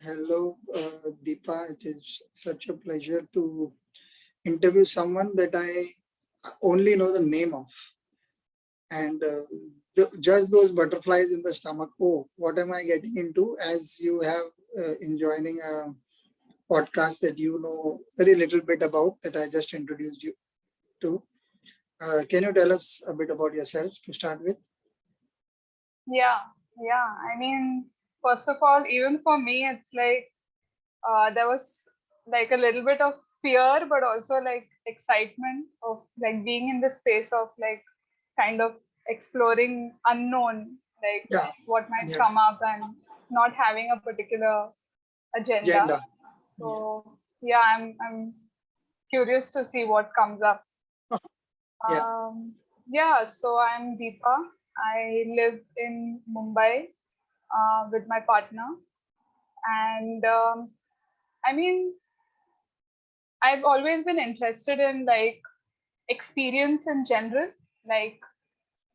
Hello, Deepa. It is such a pleasure to interview someone that I only know the name of. And just those butterflies in the stomach. Oh, what am I getting into? As you have joining a podcast that you know very little bit about, that I just introduced you to. Can you tell us a bit about yourself to start with? Yeah, yeah. I mean, first of all, even for me, it's like there was like a little bit of fear, but also like excitement of like being in the space of like kind of exploring unknown, like Yeah, what might yeah. come up and not having a particular agenda. Agenda. Yeah. So yeah, I'm curious to see what comes up. Yeah. Yeah, so I'm Deepa. I live in Mumbai with my partner. And I mean, I've always been interested in like experience in general, like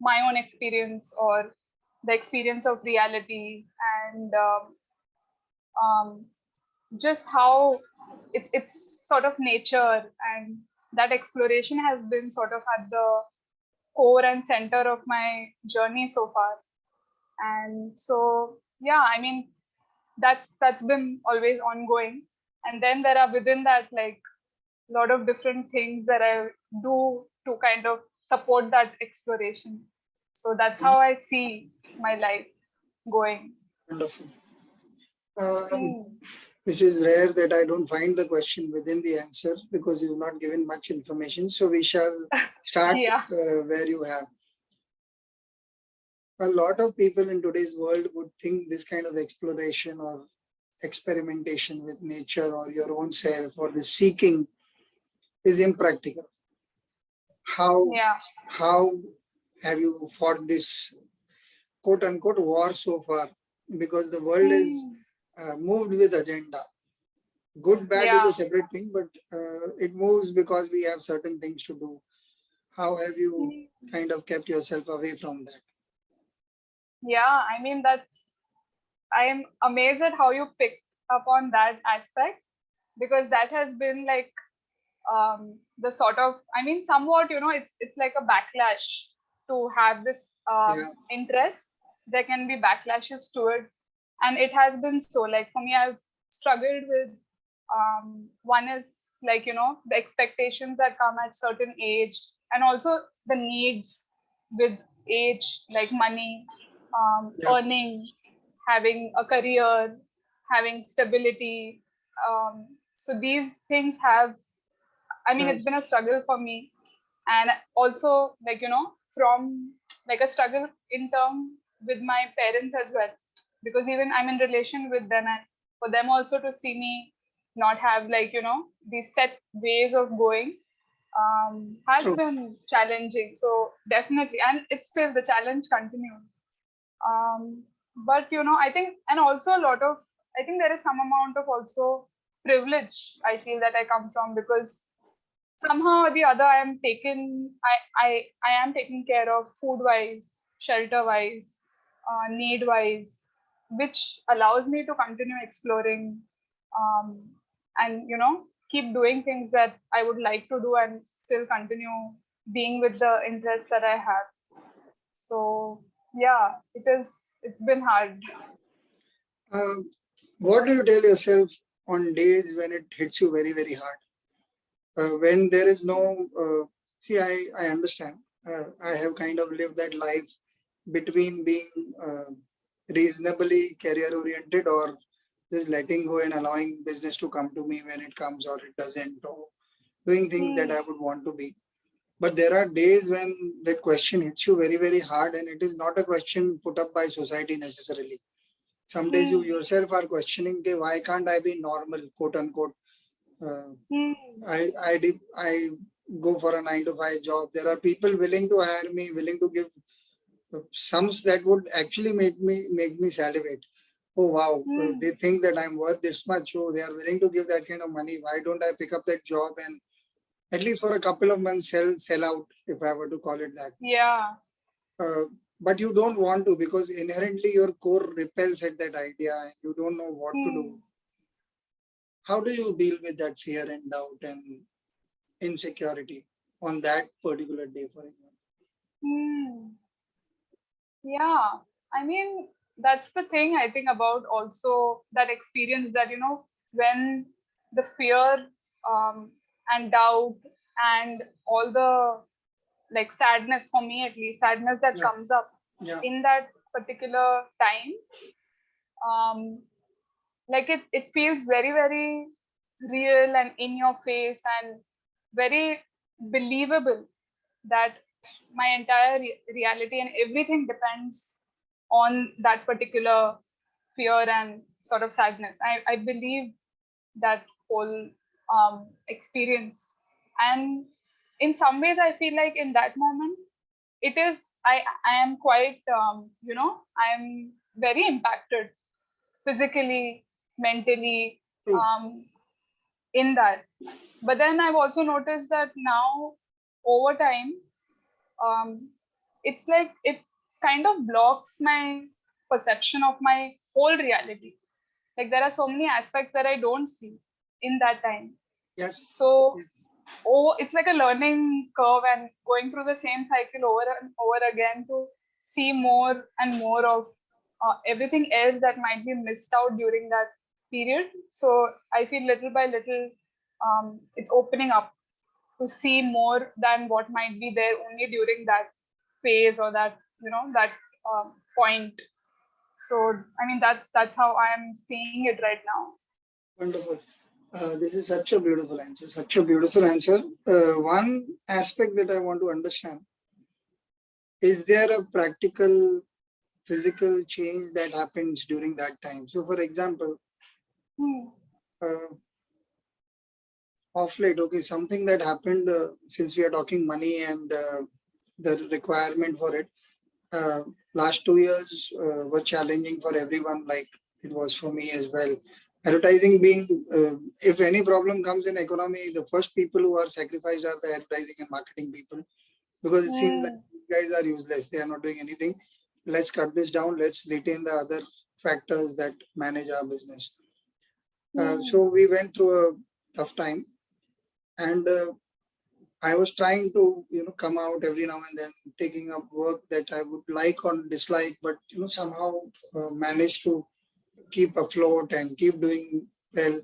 my own experience or the experience of reality, and um, just how it's sort of nature, and that exploration has been sort of at the core and center of my journey so far. And so, yeah, I mean, that's been always ongoing. And then there are within that like a lot of different things that I do to kind of support that exploration. So that's how I see my life going. Wonderful. Um, Hmm. This is rare that I don't find the question within the answer because you've not given much information. So we shall start Yeah. where you have. A lot of people in today's world would think this kind of exploration or experimentation with nature or your own self or the seeking is impractical. How Yeah. how have you fought this quote unquote war so far? Because the world is Hmm. moved with agenda. Good bad is Yeah. a separate thing, but it moves because we have certain things to do. How have you Hmm. kind of kept yourself away from that? Yeah. I mean, I'm amazed at how you picked up on that aspect, because that has been like the sort of, I mean, somewhat, it's like a backlash to have this Yeah, interest. There can be backlashes to it, and it has been so. Like for me, I've struggled with one is like the expectations that come at certain age, and also the needs with age, like money, yeah, earning, having a career, having stability. So these things have, I mean, uh, it's been a struggle for me. And also, like, from like a struggle in term with my parents as well. Because even I'm in relation with them, and for them also to see me not have like, these set ways of going has true. been challenging. So definitely, and it's still the challenge continues. Um, but I think, and also a lot of, I think there is some amount of also privilege I feel that I come from, because somehow or the other I am taken care of food wise, shelter wise, need wise, which allows me to continue exploring, um, and keep doing things that I would like to do and still continue being with the interests that I have. So yeah, it's been hard. Uh, what do you tell yourself on days when it hits you very, very hard? When there is no, see, I understand. I have kind of lived that life between being reasonably career oriented or just letting go and allowing business to come to me when it comes or it doesn't, or doing things that Hmm. I would want to be. But there are days when that question hits you very, very hard, and it is not a question put up by society necessarily. Some days you Hmm. yourself are questioning, okay, why can't I be normal, quote unquote? Uh, Hmm. I go for a 9 to 5 job. There are people willing to hire me, willing to give sums that would actually make me salivate. Oh wow, Hmm. they think that I'm worth this much. Oh, they are willing to give that kind of money. Why don't I pick up that job and at least for a couple of months sell out, if I were to call it that. Yeah. Uh, but you don't want to because inherently your core repels at that idea and you don't know what to Hmm. do. how do you deal with that fear and doubt and insecurity on that particular day, for example? Yeah, I mean, that's the thing I think about also that experience that, when the fear and doubt and all the like sadness, for me at least, sadness that Yeah, comes up yeah, in that particular time, um, like it feels very, very real and in your face and very believable that my entire reality and everything depends on that particular fear and sort of sadness. I believe that whole experience. And in some ways, I feel like in that moment, it is, I am quite, I'm very impacted physically, mentally, true. in that. But then I've also noticed that now, over time, um, it's like it kind of blocks my perception of my whole reality. Like there are so many aspects that I don't see in that time. Yes, So, yes, it's like a learning curve and going through the same cycle over and over again to see more and more of everything else that might be missed out during that period. So I feel little by little, it's opening up to see more than what might be there only during that phase or that that point. So I mean that's how I am seeing it right now. wonderful. This is such a beautiful answer, such a beautiful answer. One aspect that I want to understand, is there a practical physical change that happens during that time? So, for example, Hmm. uh, off late, okay, something that happened, since we are talking money and the requirement for it. Uh, Last 2 years were challenging for everyone, like it was for me as well. Advertising being, if any problem comes in economy, the first people who are sacrificed are the advertising and marketing people, because it seems like Hmm. these guys are useless. They are not doing anything. Let's cut this down. Let's retain the other factors that manage our business. So Hmm. we went through a tough time, and I was trying to, come out every now and then, taking up work that I would like or dislike, but somehow manage to keep afloat and keep doing well.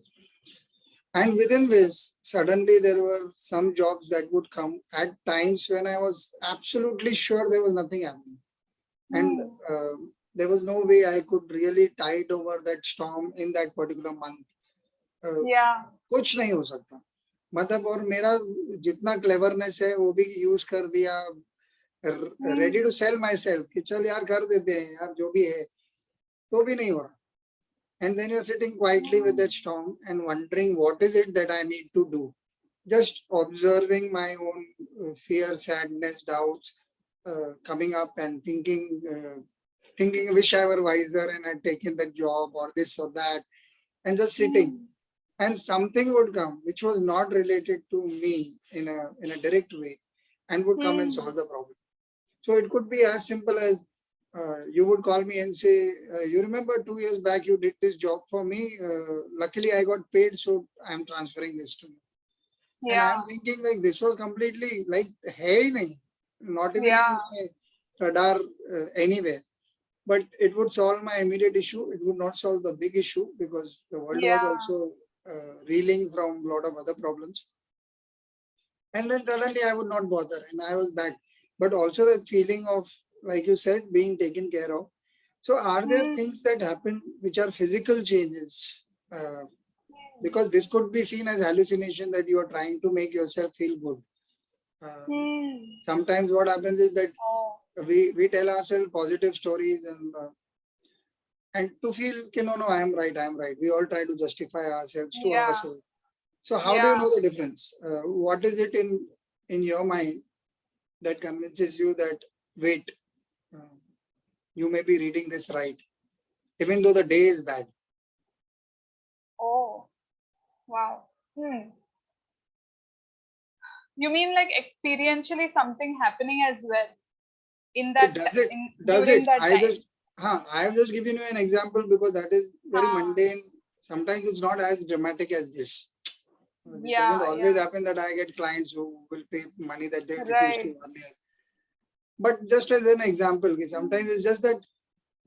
And within this, suddenly there were some jobs that would come at times when I was absolutely sure there was nothing happening, and Hmm. there was no way I could really tide over that storm in that particular month. Uh, Yeah. कुछ नहीं हो सकता, मतलब, और मेरा जितना cleverness है वो भी यूज कर दिया, ready Hmm. To sell myself कि चल यार कर देते हैं यार जो भी है, तो भी नहीं हो रहा. And then you're sitting quietly with that Hmm. storm and wondering what is it that I need to do. Just observing my own fear, sadness, doubts coming up, and thinking wish I were wiser and had taken that job or this or that, and just sitting. Hmm. And something would come which was not related to me in a direct way, and would come and Hmm. solve the problem. So it could be as simple as you would call me and say, you remember 2 years back you did this job for me. Luckily, I got paid, so I'm transferring this to you. And I'm Yeah. thinking like this was completely like, hey, nahi, not even in Yeah. my radar anywhere. But it would solve my immediate issue. It would not solve the big issue because the world was Yeah. also reeling from a lot of other problems. And then suddenly I would not bother and I was back. But also that feeling of, like you said, being taken care of. So are there Hmm. things that happen which are physical changes? Because this could be seen as hallucination, that you are trying to make yourself feel good. Hmm. Sometimes what happens is that Oh. we tell ourselves positive stories, and to feel, no, no, I am right, I am right. We all try to justify ourselves to Yeah. ourselves. So how do you Yeah. know the difference? What is it in your mind that convinces you that, wait, uh, you may be reading this right, even though the day is bad? Oh. Wow. Hmm. You mean like experientially something happening as well in So that does it? in Does during it? that time? I have just given you an example because that is very Ah. mundane, Sometimes it's not as dramatic as this. It Yeah, doesn't always yeah. happen that I get clients who will pay money that they refused to Right. earlier. But just as an example, sometimes it's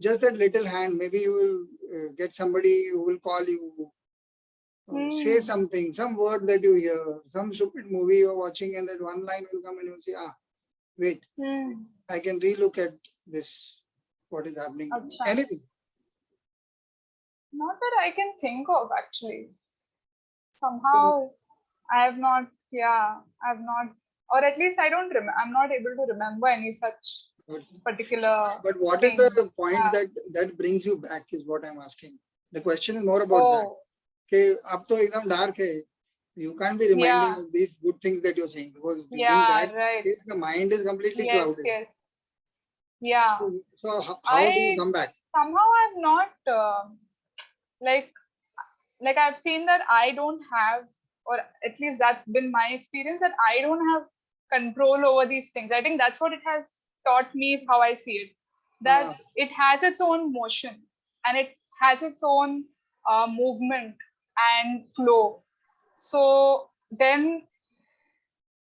just that little hand. Maybe you will get somebody who will call you, say something, some word that you hear, some stupid movie you're watching, and that one line will come and you'll say, wait, I can relook at this, what is happening to me. Acha. Anything. Not that I can think of actually. Somehow I have not, I've not, or at least I don't remember, I'm not able to remember any such particular But what is thing. the point Yeah. that brings you back is what I'm asking. The question is more about that. Oh, Okay, ab to ekdam dark hai. You can't be reminding yeah, of these good things that you're saying, because during that yeah, right. stage the mind is completely Yes, clouded. yes. Yeah. So how do you I come back? somehow have not, like, I've seen that I don't have, or at least that's been my experience, that I don't have control over these things. I think that's what it has taught me, is how I see it. That it has its own motion and it has its own movement and flow. So then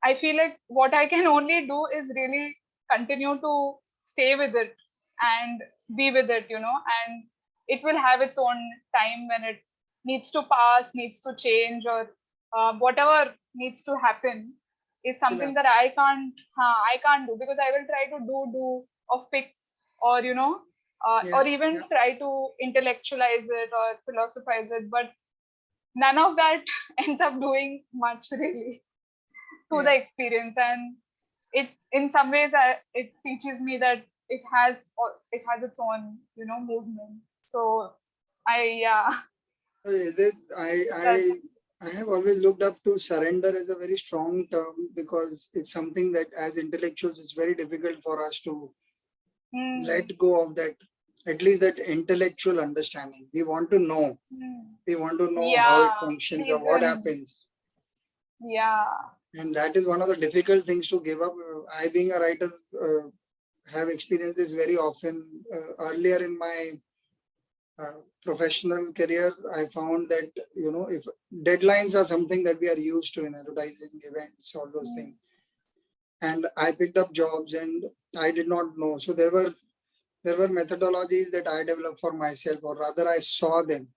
I feel like what I can only do is really continue to stay with it and be with it, and it will have its own time when it needs to pass, needs to change, or whatever needs to happen is something that I can't do, because I will try to do or fix, or or even try to intellectualize it or philosophize it, but none of that ends up doing much really to the experience. And it, in some ways, it teaches me that it has its own movement. So yeah, that's I have always looked up to surrender as a very strong term, because it's something that as intellectuals it's very difficult for us to let go of that, at least that intellectual understanding. We want to know. We want to know how it functions or what happens. Yeah. And that is one of the difficult things to give up. I, being a writer, have experienced this very often. Earlier in my professional career, I found that, if deadlines are something that we are used to in advertising, events, all those things. And I picked up jobs and I did not know. So there were methodologies that I developed for myself, or rather I saw them.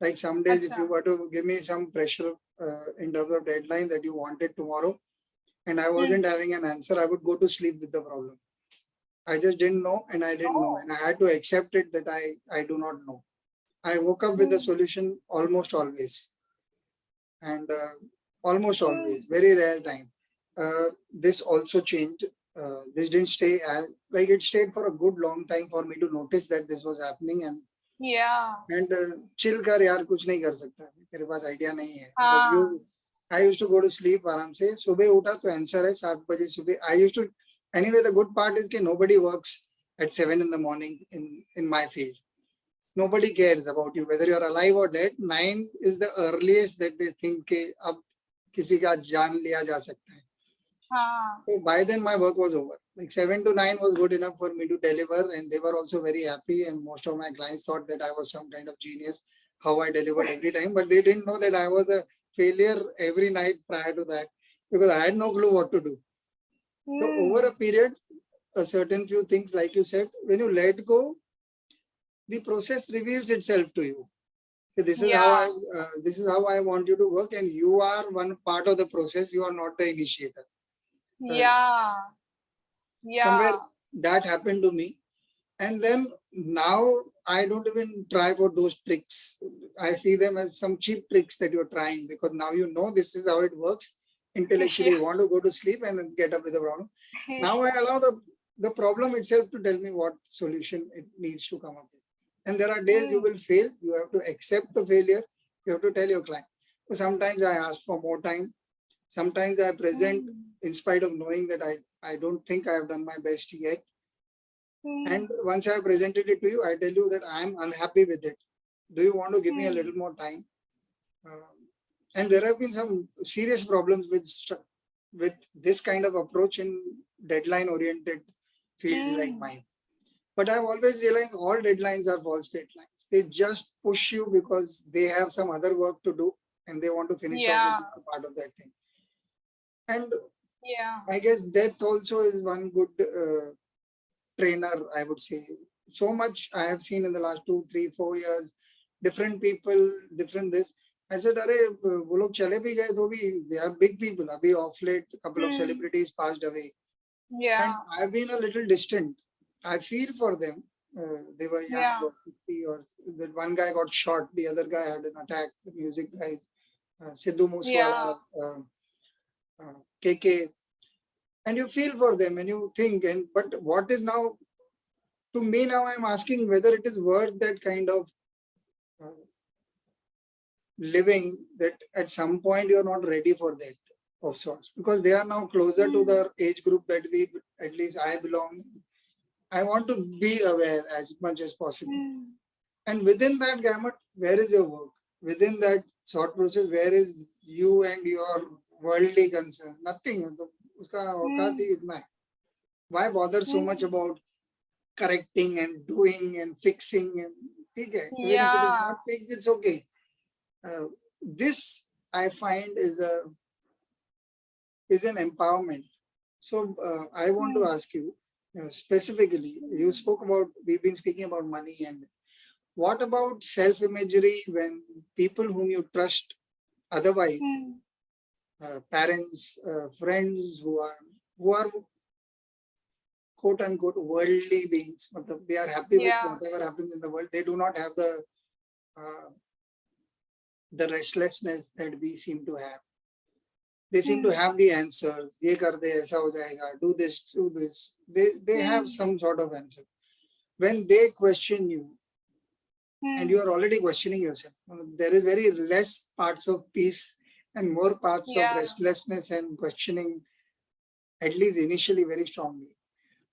Like some days, if you were to give me some pressure in terms of deadline that you wanted tomorrow, and I wasn't having an answer, I would go to sleep with the problem. I just didn't know, and I didn't know. And I had to accept it that I do not know. I woke up with a solution almost always. And almost always, very rare time. This also changed. This didn't stay as, like, it stayed for a good long time for me to notice that this was happening. And chill kar yaar, kuch nahi kar sakta, तेरे पास idea nahi hai. I used to go to sleep आराम से, सुबह उठा तो answer है 7 बजे सुबह. I used to, anyway, the good part is that nobody works at 7 in the morning in my field. Nobody cares about you, whether you're alive or dead. 9 is the earliest that they think कि अब किसी का जान लिया जा सकता है. So by then my work was over. Like 7 to 9 was good enough for me to deliver, and they were also very happy. And most of my clients thought that I was some kind of genius, how I delivered every time. But they didn't know that I was a failure every night prior to that, because I had no clue what to do. So over a period, a certain few things, like you said, when you let go, the process reveals itself to you. This is how I want you to work, and you are one part of the process. You are not the initiator. Somewhere that happened to me, and then now I don't even try for those tricks. I see them as some cheap tricks that you're trying, because now you know this is how it works. Intellectually, you want to go to sleep and get up with a problem. Now I allow the problem itself to tell me what solution it needs to come up with. And there are days you will fail. You have to accept the failure. You have to tell your client. So sometimes I ask for more time. Sometimes I present in spite of knowing that I don't think I have done my best yet. And once I have presented it to you, I tell you that I am unhappy with it. Do you want to give me a little more time? And there have been some serious problems with this kind of approach in deadline-oriented fields like mine. But I've always realized all deadlines are false deadlines. They just push you because they have some other work to do and they want to finish off with Yeah. the part of that thing. And Yeah. I guess death also is one good trainer, I would say. So much I have seen in the last 2, 3, 4 years, different people, different this. I said, अरे वो लोग चले भी गए तो भी they are big people. अभी off late, couple of celebrities passed away. Yeah. And I've been a little distant. I feel for them. They were young, Yeah. about 50, or that one guy got shot, the other guy had an attack, the music guy, Sidhu Yeah. Moosewala, KK. And you feel for them and you think, but what is now, to me now, I'm asking whether it is worth that kind of uh, living, that at some point you're not ready for that of sorts, because they are now closer to the age group that we, at least I belong. I want to be aware as much as possible. And within that gamut, where is your work? Within that thought process, where is you and your worldly concern? Nothing. Uska औकात ही इतना है. Why bother so much about correcting and doing and fixing? And ठीक है, even if it is not fixed, it's okay. This I find is an empowerment. So I want to ask you specifically. You spoke about, we've been speaking about money, and what about self-imagery when people whom you trust otherwise, parents, friends who are quote unquote worldly beings, they are happy with whatever happens in the world. They do not have the restlessness that we seem to have. They seem to have the answers. ये कर दे ऐसा हो जाएगा. Do this, do this. They have some sort of answer. When they question you, and you are already questioning yourself, there is very less parts of peace and more parts of restlessness and questioning, at least initially, very strongly.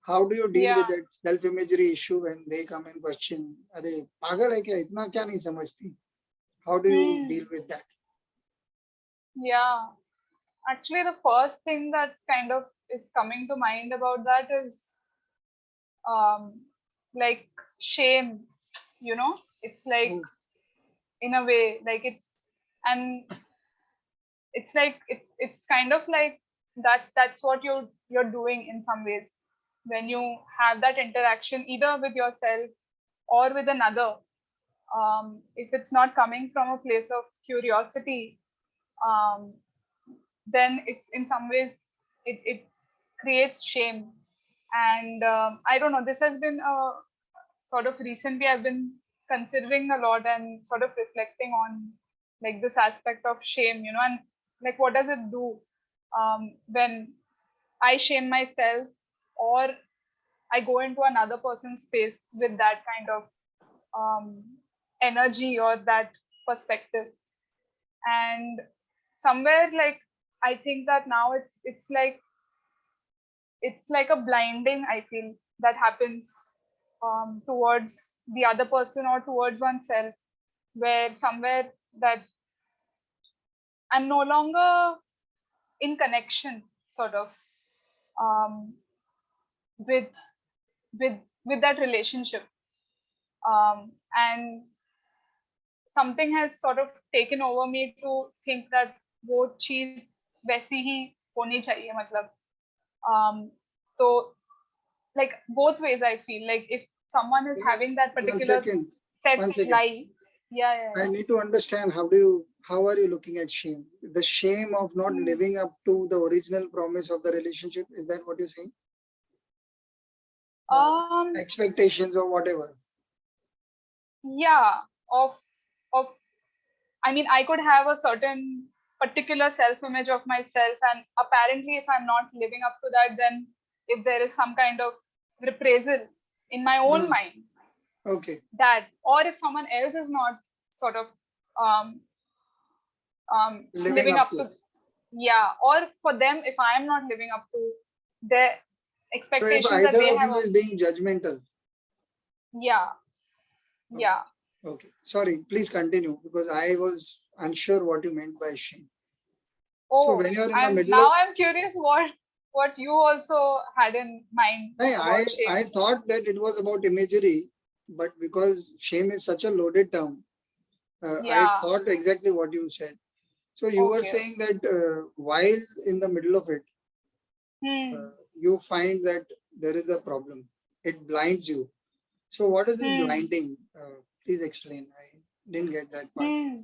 How do you deal with that self-imagery issue when they come and question, अरे पागल है क्या, इतना क्या नहीं समझती? How do you deal with that? Yeah. Actually, the first thing that kind of is coming to mind about that is like shame. It's like, in a way, like and it's like it's kind of like that's what you're doing in some ways when you have that interaction either with yourself or with another. If it's not coming from a place of curiosity, then it's in some ways it creates shame. And I don't know, this has been a sort of recently I've been considering a lot and sort of reflecting on like this aspect of shame, and like what does it do when I shame myself or I go into another person's space with that kind of energy or that perspective. And somewhere, like, I think that now it's like a blinding, I feel, that happens towards the other person or towards oneself, where somewhere that I'm no longer in connection, sort of, with with that relationship, and something has sort of taken over me to think that वो चीज वैसी ही होनी चाहिए, मतलब so like both ways I feel like if someone is having that particular set life. Yeah. I need to understand how are you looking at shame? The shame of not living up to the original promise of the relationship, is that what you're saying? Expectations or whatever. Yeah, of I mean, I could have a certain particular self-image of myself, and apparently if I'm not living up to that, then if there is some kind of reprisal in my own mind, okay, that, or if someone else is not sort of living up to, or for them, if I am not living up to their expectations, so if that they either of have you is being judgmental. Yeah. Okay, sorry, please continue, because I was unsure what you meant by shame. So when you're in the middle, now I'm curious what you also had in mind. I thought that it was about imagery, but because shame is such a loaded term, I Yeah. thought exactly what you said. So you were Okay. saying that while in the middle of it, Hmm. you find that there is a problem. It blinds you. So what is this Hmm. blinding? Please explain. I didn't get that part. Hmm.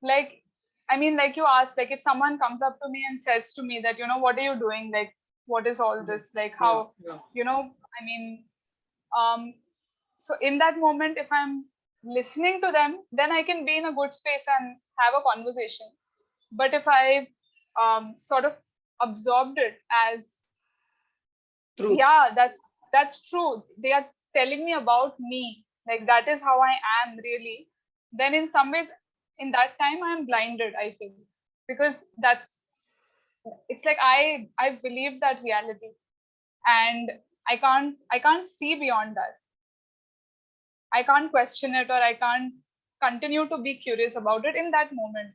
Like, I mean, like you asked, like if someone comes up to me and says to me that, what are you doing? Like, what is all Yeah, this? Like, yeah, how, yeah. I mean, um, so in that moment, if I'm listening to them, then I can be in a good space and have a conversation. But if I sort of absorbed it as, Truth. yeah, that's true, they are telling me about me, like that is how I am really, then in some ways in that time I'm blinded, I feel, because it's like I believe that reality, and I can't see beyond that. I can't question it, or I can't continue to be curious about it in that moment.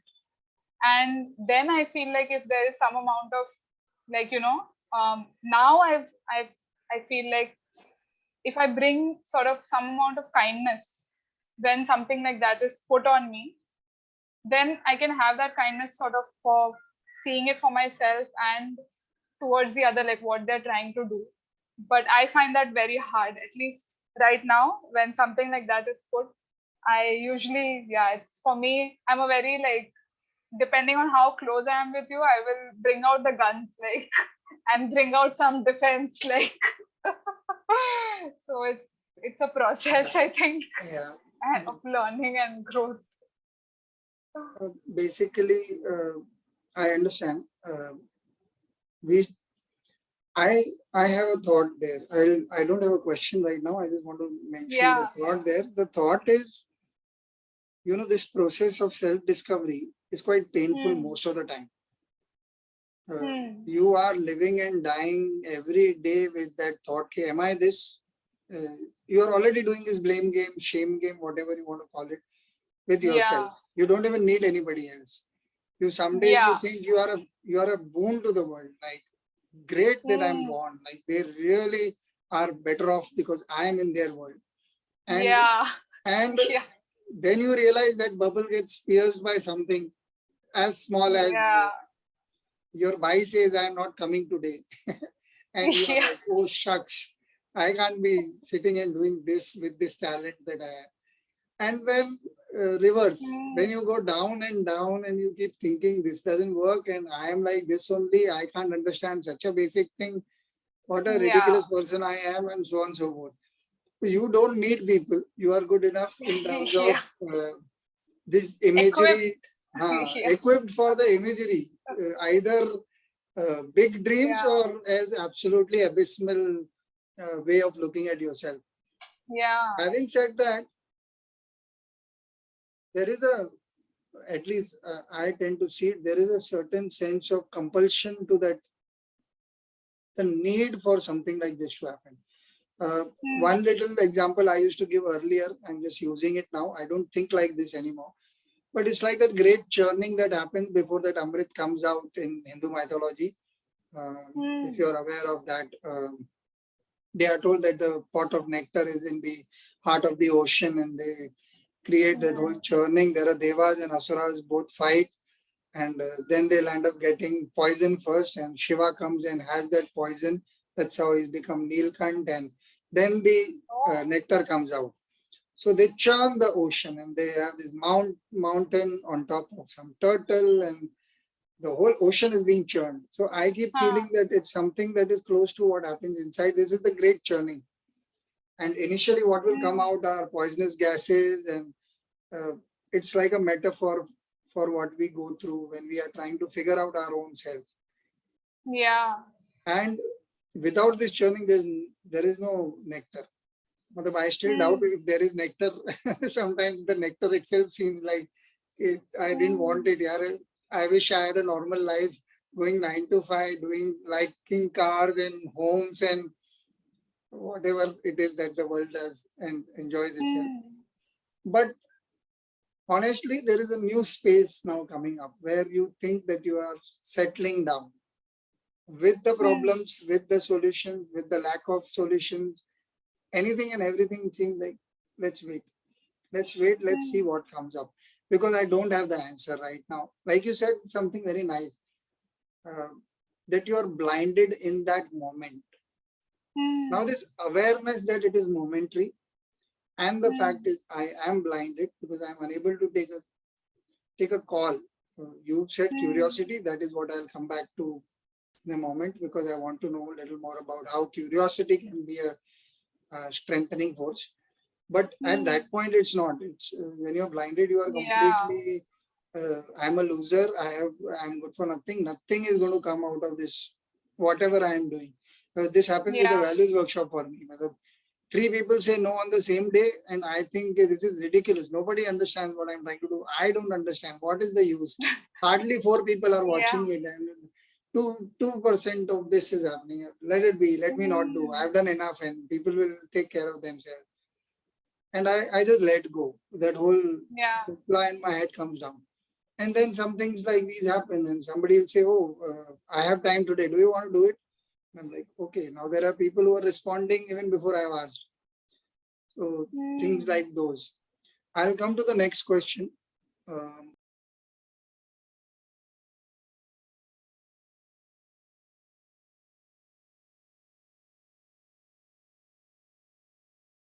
And then I feel like if there is some amount of, like, now I feel like if I bring sort of some amount of kindness when something like that is put on me, then I can have that kindness sort of for seeing it for myself and towards the other, like what they're trying to do. But I find that very hard, at least right now, when something like that is put. I usually, yeah, it's for me, I'm a very like, depending on how close I am with you, I will bring out the guns, like, and bring out some defense, like. So it's a process, I think, Yeah. of learning and growth. Basically, I understand. We, I, I have a thought there. I don't have a question right now. I just want to mention the Yeah. thought there. The thought is, this process of self-discovery is quite painful Hmm. most of the time. Hmm. You are living and dying every day with that thought, okay, am I this? You are already doing this blame game, shame game, whatever you want to call it, with yourself. Yeah. You don't even need anybody else. You some days you Yeah. think you are a boon to the world. Like, great that I'm Hmm. born. Like, they really are better off because I am in their world. And Yeah. and Yeah. then you realize that bubble gets pierced by something as small as Yeah. your bhai says, I'm not coming today. And you are Yeah. like, oh shucks, I can't be sitting and doing this with this talent that I have. And then reverse, Hmm. when you go down and down and you keep thinking this doesn't work and I am like this only, I can't understand such a basic thing, what a Yeah. ridiculous person I am, and so on and so forth. You don't need people. You are good enough in terms of Yeah. this Equipped. imagery, Yeah. equipped for the imagery, either big dreams Yeah. or as absolutely abysmal way of looking at yourself. Yeah. Having said that, there is a, at least I tend to see it, there is a certain sense of compulsion to that, the need for something like this to happen. Hmm. One little example I used to give earlier, I'm just using it now. I don't think like this anymore. But it's like that great churning that happens before that Amrit comes out in Hindu mythology. If Hmm. you're aware of that, they are told that the pot of nectar is in the heart of the ocean and they create that whole Hmm. churning. There are devas and asuras both fight, and then they'll end up getting poison first, and Shiva comes and has that poison. That's how he's become Nilkant, and then the Oh. nectar comes out. So they churn the ocean and they have this mountain on top of some turtle, and the whole ocean is being churned. So I keep Huh. feeling that it's something that is close to what happens inside. This is the great churning. And initially, what will come Hmm. out are poisonous gases, and uh, it's like a metaphor for what we go through when we are trying to figure out our own self. Yeah. And without this churning, there is no nectar. But I still doubt Hmm. if there is nectar. Sometimes the nectar itself seems like I didn't want Hmm. it. Yeah, I wish I had a normal life, going 9 to 5, doing liking cars and homes and whatever it is that the world does and enjoys itself. Hmm. But honestly, there is a new space now coming up where you think that you are settling down with the Hmm. problems, with the solutions, with the lack of solutions. anything and everything seems like, let's wait, let's see what comes up, because I don't have the answer right now. Like you said, something very nice, that you are blinded in that moment. Now this awareness that it is momentary, and the fact is I am blinded because I am unable to take a call. You said curiosity, that is what I'll come back to in a moment, because I want to know a little more about how curiosity can be a strengthening force. But at that point, it's not. It's when you're blinded, you are completely. I'm a loser. I'm good for nothing. Nothing is going to come out of this. Whatever I am doing. This happens with the values workshop for me. Three people say no on the same day, and I think this is ridiculous. Nobody understands what I'm trying to do. I don't understand. What is the use? Hardly 4 people are watching it, and 2% of this is happening. Let it be. Let me not do. I've done enough, and people will take care of themselves. And I just let go. That whole fly in my head comes down. And then some things like these happen, and somebody will say, "Oh, I have time today. Do you want to do it?" And I'm like, "Okay." Now there are people who are responding even before I've asked. So things like those. I'll come to the next question.